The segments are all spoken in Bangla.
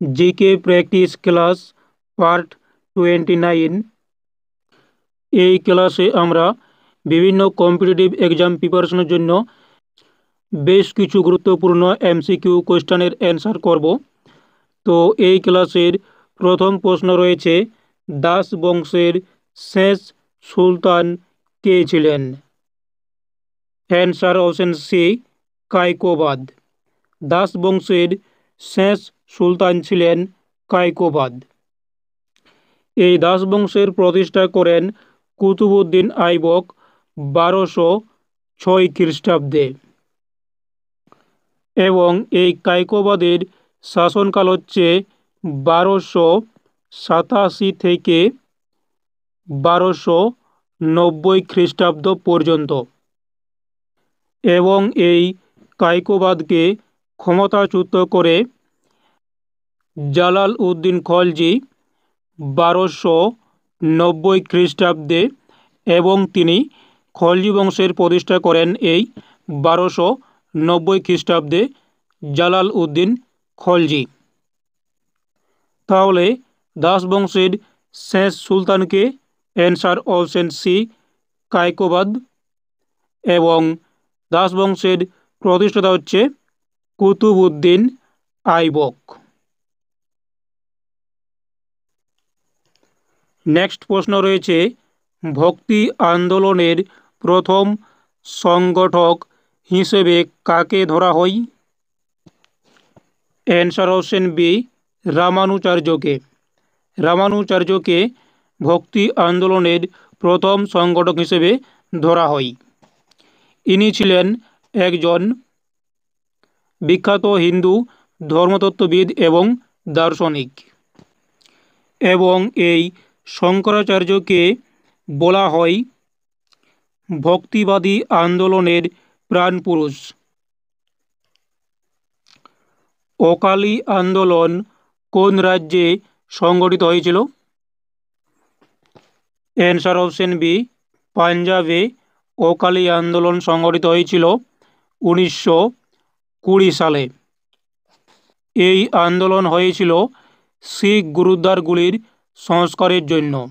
GK practice class part 29। এই ক্লাসে আমরা বিভিন্ন কম্পিটিটিভ এক্সাম প্রিপারেশনের জন্য বেশ কিছু গুরুত্বপূর্ণ এমসিকিউ কোয়েশ্চেনের অ্যান্সার করব। তো এই ক্লাসের প্রথম প্রশ্ন রয়েছে, দাস বংশের শেষ সুলতান কে ছিলেন? Answer option C, Kaiqubad. দাস বংশের শেষ সুলতান ছিলেন কায়কোবাদ। এই দাস বংশের প্রতিষ্ঠা করেন কুতুবউদ্দিন আইবক 1206 খ্রিস্টাব্দে এবং এই কায়কোবাদের শাসনকাল হচ্ছে 1287 থেকে 1290 খ্রিস্টাব্দ পর্যন্ত এবং এই কায়কোবাদকে ক্ষমতাচ্যুত করে জালাল উদ্দিন খলজি 1290 খ্রিস্টাব্দে এবং তিনি খলজি বংশের প্রতিষ্ঠা করেন এই 1290 খ্রিস্টাব্দে জালাল উদ্দিন খলজি। তাহলে দাস বংশের শেষ সুলতানকে? Answer option C, Kaiqubad. এবং দাস বংশের প্রতিষ্ঠাতা হচ্ছে কুতুবউদ্দিন আইবক। নেক্সট প্রশ্ন রয়েছে, ভক্তি আন্দোলনের প্রথম সংগঠক হিসেবে কাকে ধরা হয়? অ্যান্সার অপশন বি, রামানুচার্যকে। রামানুচার্যকে ভক্তি আন্দোলনের প্রথম সংগঠক হিসেবে ধরা হয়। ইনি ছিলেন একজন বিখ্যাত হিন্দু ধর্মতত্ত্ববিদ এবং দার্শনিক এবং এই শঙ্করাচার্যকে বলা হয় ভক্তিবাদী আন্দোলনের প্রাণপুরুষ। অকালি আন্দোলন কোন রাজ্যে সংগঠিত হয়েছিল? অ্যান্সার অপশন বি, পাঞ্জাবে অকালি আন্দোলন সংগঠিত হয়েছিল 1920 সালে। এই আন্দোলন হয়েছিল শিখ গুরুদ্বারগুলির সংস্কারের জন্য।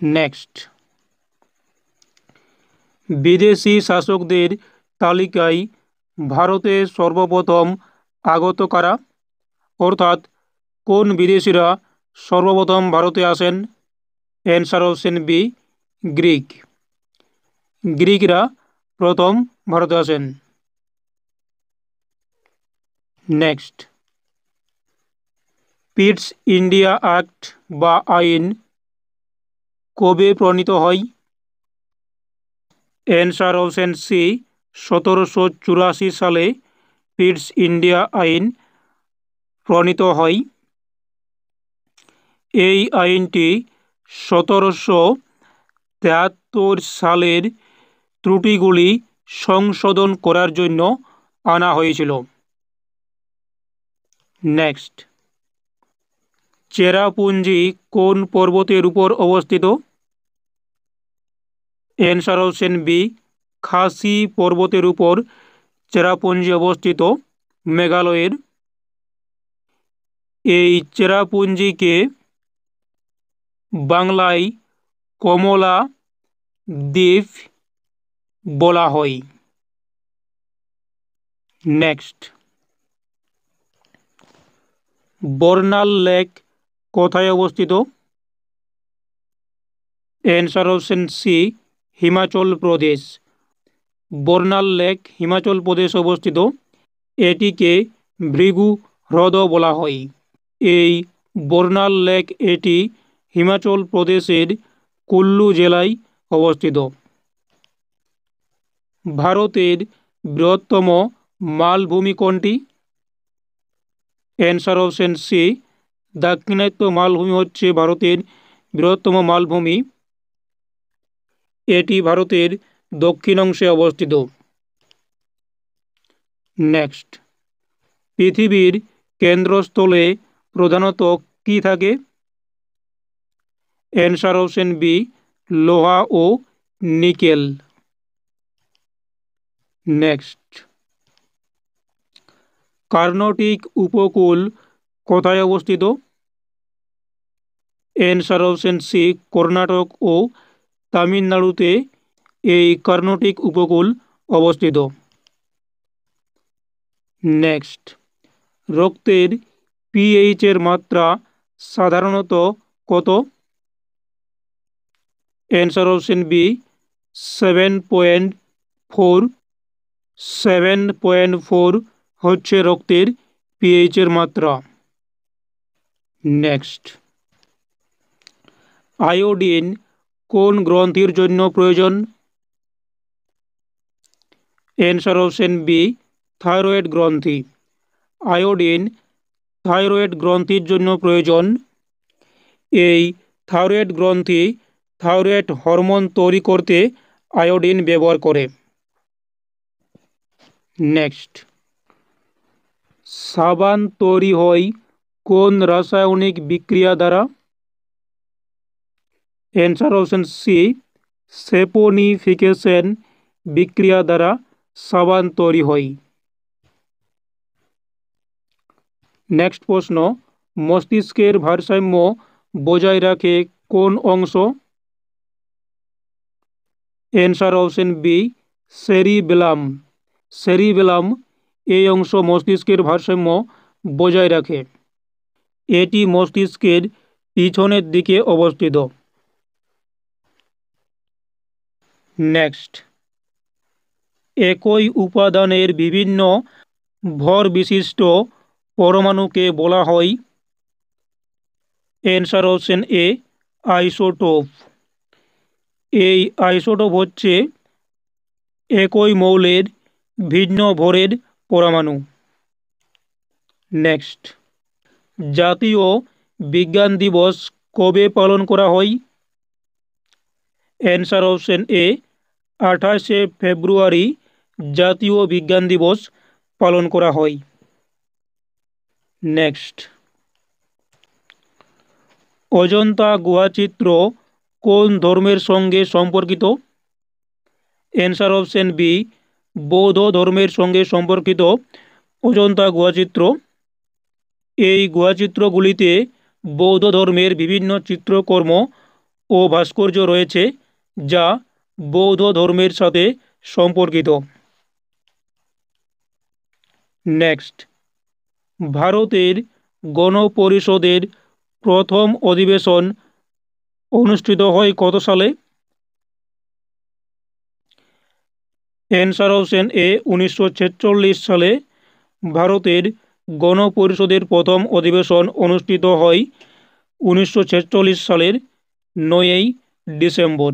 নেক্সট, বিদেশি শাসকদের তালিকায় ভারতে সর্বপ্রথম আগত কারা? অর্থাৎ কোন বিদেশিরা সর্বপ্রথম ভারতে আসেন? Answer option B, Greek. গ্রিকরা প্রথম ভারতে আসেন। নেক্সট, পিটস ইন্ডিয়া অ্যাক্ট বা আইন কবে প্রণীত হয়? অ্যান্সার অপশন সি, 1784 সালে পিটস ইন্ডিয়া আইন প্রণীত হয়। এই আইনটি 1773 সালের ত্রুটিগুলি সংশোধন করার জন্য আনা হয়েছিল। নেক্সট, চেরাপুঞ্জি কোন পর্বতের উপর অবস্থিত? অ্যান্সার অপশন বি, খাসি পর্বতের উপর চেরাপুঞ্জি অবস্থিত, মেঘালয়ের। এই চেরাপুঞ্জিকে বাংলায় কমলা দ্বীপ বলা হয়। নেক্সট, বর্নাল লেক কোথায় অবস্থিত? Answer option C, Himachal Pradesh. বর্নাল lake Himachal Pradesh অবস্থিত। এটিকে ভৃগু হ্রদও বলা হয়। এই বর্নাল লেক এটি হিমাচল প্রদেশের কুল্লু জেলায় অবস্থিত। ভারতের বৃহত্তম মালভূমি কোনটি? অ্যান্সার অপশন সি, দাক্ষিণাত্য মালভূমি হচ্ছে ভারতের বৃহত্তম মালভূমি। এটি ভারতের দক্ষিণ অংশে অবস্থিত। নেক্সট, পৃথিবীর কেন্দ্রস্থলে প্রধানত কি থাকে? অ্যান্সার অপশন বি, লোহা ও নিকেল। নেক্সট, কার্নাটিক উপকূল কোথায় অবস্থিত? অ্যান্সার অপশন সি, কর্ণাটক ও তামিলনাড়ুতে এই কার্নাটিক উপকূল অবস্থিত। নেক্সট, রক্তের পিএইচ এর মাত্রা সাধারণত কত? Answer option B, 7.4। 7.4 হচ্ছে রক্তের পিএইচ এর মাত্রা। নেক্সট, আয়োডিন কোন গ্রন্থির জন্য প্রয়োজন? অ্যান্সার অপশন বি, থাইরয়েড গ্রন্থি। আয়োডিন থাইরয়েড গ্রন্থির জন্য প্রয়োজন। এই থাইরয়েড গ্রন্থি থাইরয়েড হরমোন তৈরি করতে আয়োডিন ব্যবহার করে। নেক্সট, সাবান তৈরি হয় কোন রাসায়নিক বিক্রিয়া দ্বারা? অ্যান্সার অপশন সি, সেপোনিফিকেশন বিক্রিয়া দ্বারা সাবান তৈরি হয়। নেক্সট প্রশ্ন, মস্তিষ্কের ভারসাম্য বজায় রাখে কোন অংশ? Answer option B, cerebellum. Cerebellum এই অংশ মস্তিষ্কের ভারসাম্য বজায় রাখে। এটি মস্তিষ্কের পিছনের দিকে অবস্থিত। নেক্সট, একই উপাদানের বিভিন্ন ভর বিশিষ্ট পরমাণুকে বলা হয়? Answer option A, isotope. এই আইসোটোপ হচ্ছে একই মৌলের ভিন্ন ভরের পরমাণু। নেক্সট, জাতীয় বিজ্ঞান দিবস কবে পালন করা হয়? অ্যান্সার অপশন এ, 28শে ফেব্রুয়ারি জাতীয় বিজ্ঞান দিবস পালন করা হয়। নেক্সট, অজন্তা গুহাচিত্র কোন ধর্মের সঙ্গে সম্পর্কিত? অ্যান্সার অপশন বি, বৌদ্ধ ধর্মের সঙ্গে সম্পর্কিত অজন্তা গুহাচিত্র। এই গুহাচিত্রগুলিতে বৌদ্ধ ধর্মের বিভিন্ন চিত্রকর্ম ও ভাস্কর্য রয়েছে যা বৌদ্ধ ধর্মের সাথে সম্পর্কিত। নেক্সট, ভারতের গণপরিষদের প্রথম অধিবেশন অনুষ্ঠিত হয় কত সালে? অ্যান্সার অপশন এ, 1946 সালে ভারতের গণপরিষদের প্রথম অধিবেশন অনুষ্ঠিত হয় 1946 সালের 9ই ডিসেম্বর।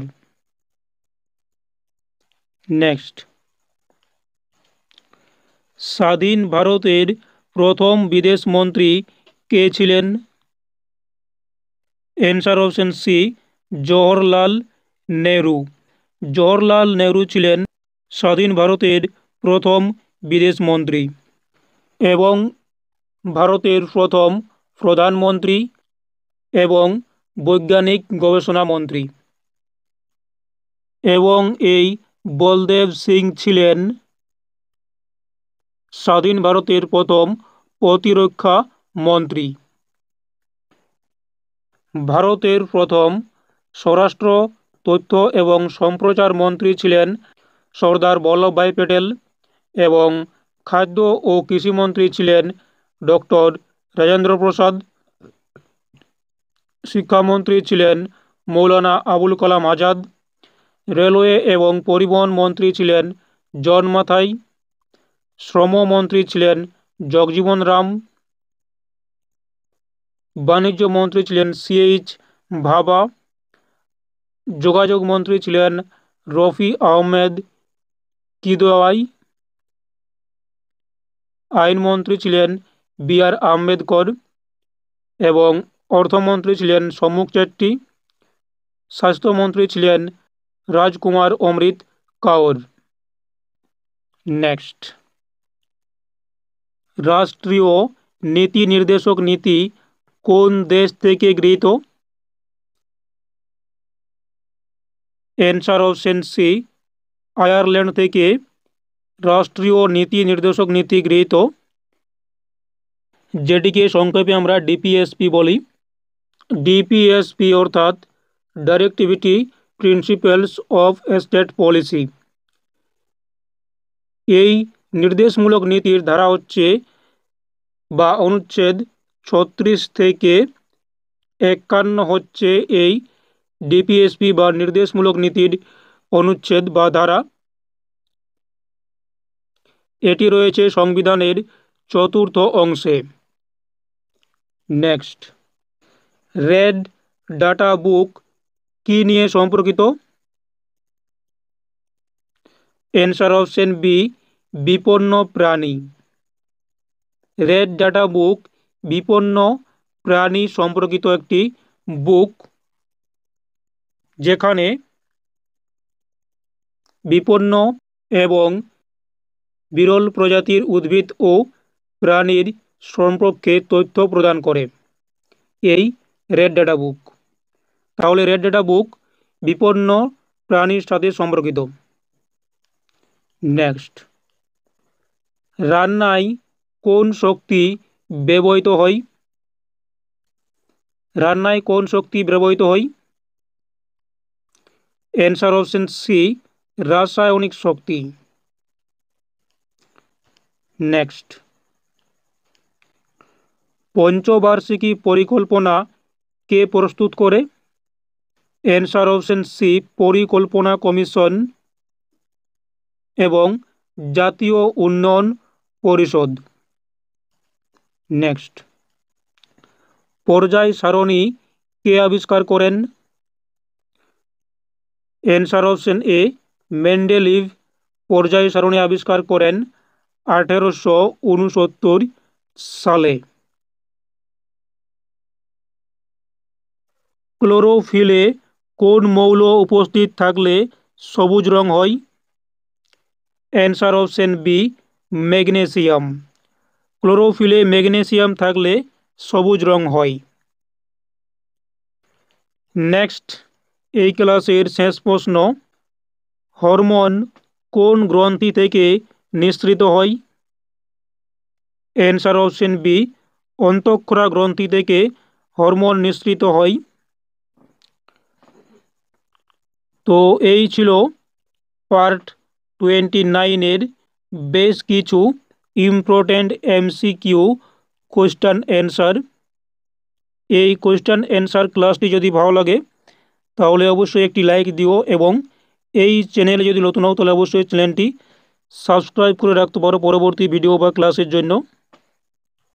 নেক্সট, স্বাধীন ভারতের প্রথম বিদেশ মন্ত্রী কে ছিলেন? Answer option C, Jawaharlal Nehru. Jawaharlal Nehru ছিলেন স্বাধীন ভারতের প্রথম বিদেশ মন্ত্রী এবং ভারতের প্রথম প্রধানমন্ত্রী এবং বৈজ্ঞানিক গবেষণা মন্ত্রী। এবং এই বলদেব সিং ছিলেন স্বাধীন ভারতের প্রথম প্রতিরক্ষা মন্ত্রী। ভারতের প্রথম স্বরাষ্ট্র, তথ্য এবং সম্প্রচার মন্ত্রী ছিলেন সর্দার বল্লভভাই প্যাটেল এবং খাদ্য ও কৃষিমন্ত্রী ছিলেন ডক্টর রাজেন্দ্র প্রসাদ। শিক্ষামন্ত্রী ছিলেন মৌলানা আবুল কালাম আজাদ। রেলওয়ে এবং পরিবহন মন্ত্রী ছিলেন জন মাথাই। শ্রমমন্ত্রী ছিলেন জগজীবন রাম। বাণিজ্য মন্ত্রী ছিলেন সিএইচ ভাবা। যোগাযোগ মন্ত্রী ছিলেন রফি আহমেদ কিদওয়াই। আইনমন্ত্রী ছিলেন বি.আর. আম্বেদকর এবং অর্থমন্ত্রী ছিলেন সম্মুখ চেট্টি। স্বাস্থ্যমন্ত্রী ছিলেন রাজকুমার অমৃত কাউর। নেক্সট, রাষ্ট্রীয় নীতি নির্দেশক নীতি কোন দেশ থেকে গৃহীত? অ্যান্সার অপশন সি, আয়ারল্যান্ড থেকে রাষ্ট্রীয় নীতি নির্দেশক নীতি গৃহীত। যেটিকে সংক্ষেপে আমরা ডিপিএসপি বলি। ডিপিএসপি অর্থাৎ ডাইরেক্টিভিটি প্রিন্সিপালস অফ স্টেট পলিসি। এই নির্দেশমূলক নীতির ধারা হচ্ছে বা অনুচ্ছেদ 36 থেকে 51 হচ্ছে এই ডিপিএসপি বা নির্দেশমূলক নীতির অনুচ্ছেদ বা ধারা। এটি রয়েছে সংবিধানের 4th অংশে। নেক্সট, রেড ডাটা বুক কি নিয়ে সম্পর্কিত? অ্যান্সার অপশন বি, বিপন্ন প্রাণী। রেড ডাটা বুক বিপন্ন প্রাণী সম্পর্কিত একটি বুক, যেখানে বিপন্ন এবং বিরল প্রজাতির উদ্ভিদ ও প্রাণীর সম্পর্কে তথ্য প্রদান করে এই রেড ডাটা বুক। তাহলে রেড ডাটা বুক বিপন্ন প্রাণীর সাথে সম্পর্কিত। নেক্সট, রান্নায় কোন শক্তি ব্যবহৃত হয়? রান্নায় কোন শক্তি ব্যবহৃত হয়? অ্যান্সার অপশন সি, রাসায়নিক শক্তি। নেক্সট, পঞ্চবার্ষিকী পরিকল্পনা কে প্রস্তুত করে? অ্যান্সার অপশন সি, পরিকল্পনা কমিশন এবং জাতীয় উন্নয়ন পরিষদ। নেক্সট, পর্যায় সারণী কে আবিষ্কার করেন? অ্যান্সার অপশন এ, মেন্ডেলিভ পর্যায় সারণী আবিষ্কার করেন 1869 সালে। ক্লোরোফিলে কোন মৌল উপস্থিত থাকলে সবুজ রং হয়? Answer option B, magnesium. ক্লোরোফিলে ম্যাগনেসিয়াম থাকলে সবুজ রং হয়। নেক্সট, এই ক্লাসের শেষ প্রশ্ন, হরমোন কোন গ্রন্থি থেকে নিঃসৃত হয়? অ্যান্সার অপশন বি, অন্তঃক্ষরা গ্রন্থি থেকে হরমোন নিঃসৃত হয়। তো এই ছিল পার্ট 29-এর বেশ কিছু ইম্পর্ট্যান্ট এমসিকিউ কোয়েশ্চেন অ্যান্সার। এই কোয়েশ্চেন অ্যান্সার ক্লাসটি যদি ভালো লাগে তাহলে অবশ্যই একটি লাইক দিও এবং এই চ্যানেলে যদি নতুন হও তাহলে অবশ্যই চ্যানেলটি সাবস্ক্রাইব করে রাখতে পারো পরবর্তী ভিডিও বা ক্লাসের জন্য।